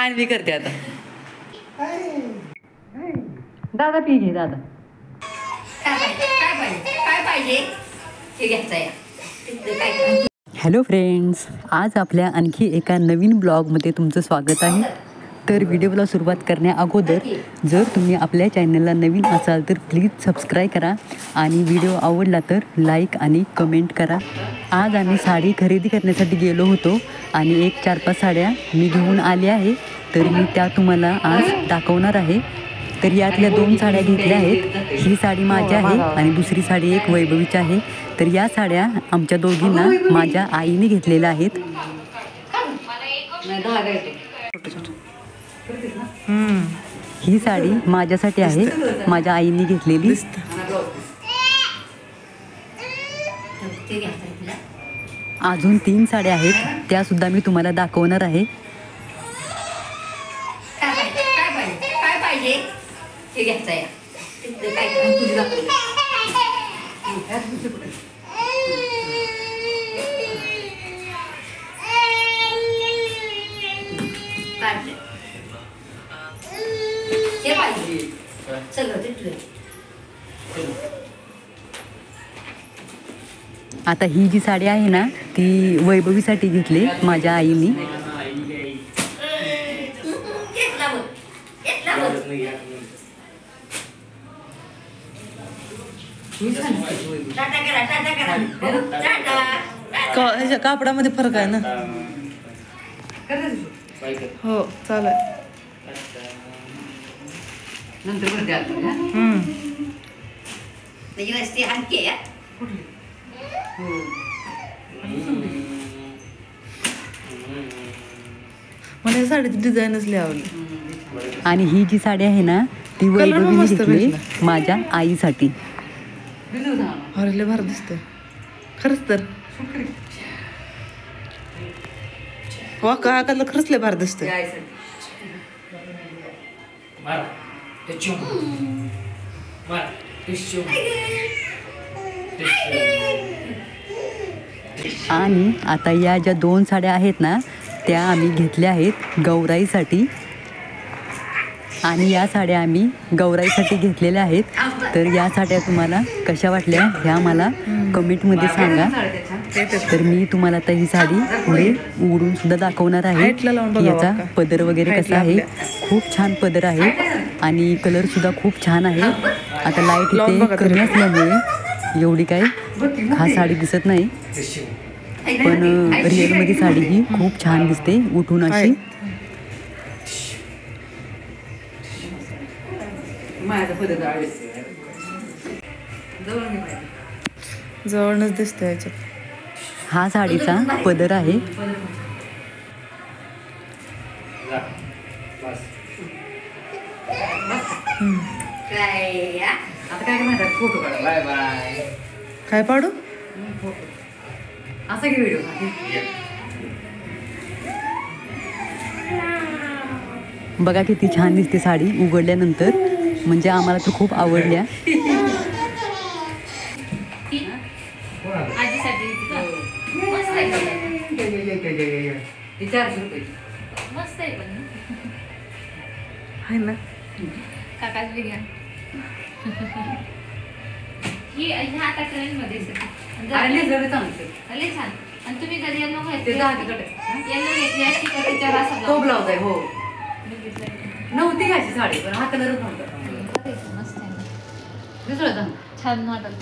आणवी करते आता. दादा पी घे दादा. काय पाहिजे हे घ्यायचं. हॅलो फ्रेंड्स, आज आपल्या आणखी एका नवीन ब्लॉगमध्ये तुमचं स्वागत आहे. तर व्हिडिओला सुरुवात करण्या अगोदर जर तुम्ही आपल्या चॅनलला नवीन असाल तर प्लीज सबस्क्राईब करा आणि व्हिडिओ आवडला तर लाईक आणि कमेंट करा. आज आम्ही साडी खरेदी करण्यासाठी गेलो होतो आणि 4-5 साड्या मी घेऊन आले आहे. तर मी त्या तुम्हाला आज दाखवणार आहे. तर यातल्या 2 साड्या घेतल्या आहेत. ही साडी माझी आहे आणि दुसरी साडी एक वैभवीची आहे. तर या साड्या आमच्या दोघींना माझ्या आईने घेतलेल्या आहेत. ही साडी माझ्यासाठी आहे, माझ्या आईने घेतलेली. अजून 3 साड्या आहेत, त्या सुद्धा मी तुम्हाला दाखवणार आहे. काय पाहिजे हे घ्यायचं. आता ही जी साडी आहे ना ती वैभवीसाठी घेतली माझ्या आईनी. ह्याच्या कापडामध्ये फरक आहे ना. हो चालेल. मला साडीची डिझाईनच लई आवडली. आणि ही जी साडी आहे ना ती वैभवीने घेतली माझ्या आईसाठी. अरे लय भारी दिसतंय खरंच. तर वा का खरंच लय भारी दिसतंय. आणि आता या ज्या 2 साड्या आहेत ना त्या आम्ही घेतल्या आहेत गौराईसाठी. आणि या साड्या आम्ही गौराईसाठी घेतलेल्या आहेत. तर या साड्या तुम्हाला कशा वाटल्या ह्या मला कमेंटमध्ये सांगा. तर मी तुम्हाला आता ही साडी पुढे उघडून सुद्धा दाखवणार आहे. याचा पदर वगैरे कसा आहे, खूप छान पदर आहे आणि कलर सुद्धा खूप छान आहे. आता लाईट इथे कमी असल्यामुळे एवढी काही खास साडी दिसत नाही, पण रिअलमध्ये साडी ही खूप छान दिसते उठून अशी. जवळच दिसतंय याच्यात. हा साडीचा पदर आहे. काय पाडू असा की व्हिडिओ बघा किती छान दिसते साडी उघडल्यानंतर. म्हणजे आम्हाला तर खूप आवडल्या. आहे ना काकाच बी घ्या. ही आता ट्रेन मध्ये छान. आणि तुम्ही कधी येलो घेतली अशी त्याच्यावर असा तो ब्लाउज आहे. हो नव्हती घ्यायची साडी पण हा कलर नव्हता. छान वाटत.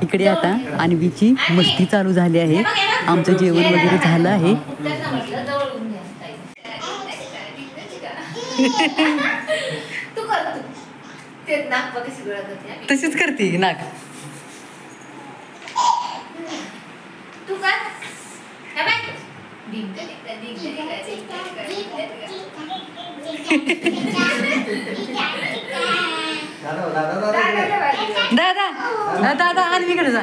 इकडे आता अन्वीची मस्ती चालू झाली आहे. आमचं जेवण वगैरे झालं आहे. तशीच करते नाक. तू कर दादा दादा अन्वीकडे जा.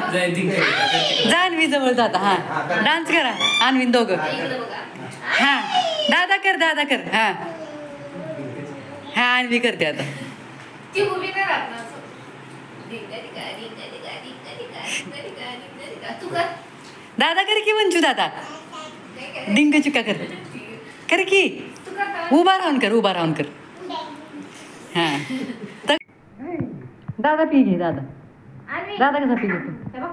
जा अन्वी जवळ जाता. हा डान्स करा अन्वी दोघं. हा दादा कर दादा कर. हा हा अन्वी करते आता. दादा कर की मंजू दादा. डिंग चिका कर. कर की तू करता उभा राहून कर हां दादा पी घे दादा आणि दादा कसा पी घेतो हे बघ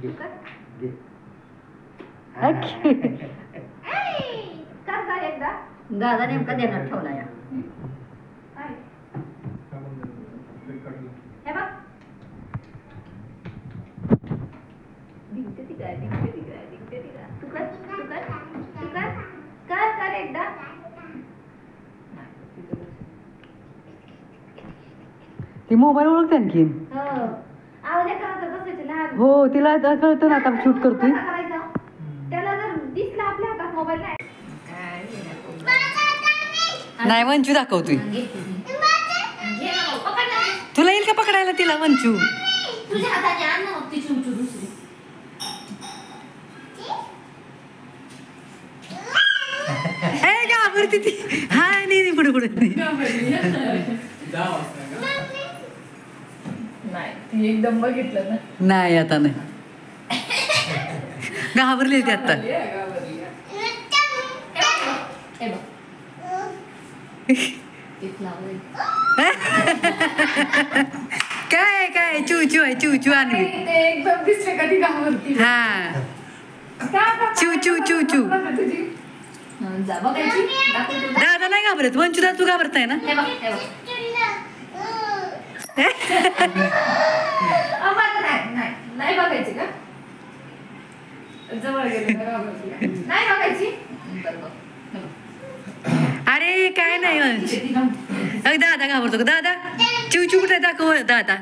तू कर. कर कर एकदा दादा नेमका देणार ठेवला या काय? हे बघ दिसते ती काय तू कर कर एकदा ती मोबाईल ओळखते आणखी हो आवाज करायचा बसायचं लहान हो तिला आता कळतं ना आता शूट करतोय कसा करायचा त्याला जर दिसला आपल्या हातात मोबाईल नाही नाही वंचू दाखवतोय घे ना, पकड ना. तुला येईल का पकडायला तिला वंचू तुझ्या हाताने आण ना मग ती चिमचू दुसरी ए घाबरते ती हा नाही पुढे नाही ती एकदम बघितलं ना नाही आता नाही घाबरली ती आता हे बघ तिथला काय चू आणली ते एकदम दिसले कधी घाबरती हा चू जा बघायची दाखव तुला. दादा नाही घाबरत वंचू दादा तू घाबरताय ना हे बघ आम्हाला नाही बघायची का जवळ गेले ना घाबरती. नाही बघायची बरं बघ. हे बघ. अरे काय नाही वंश ती दादा घाबरतो का दादा चिवचू कुठे दाखव दादा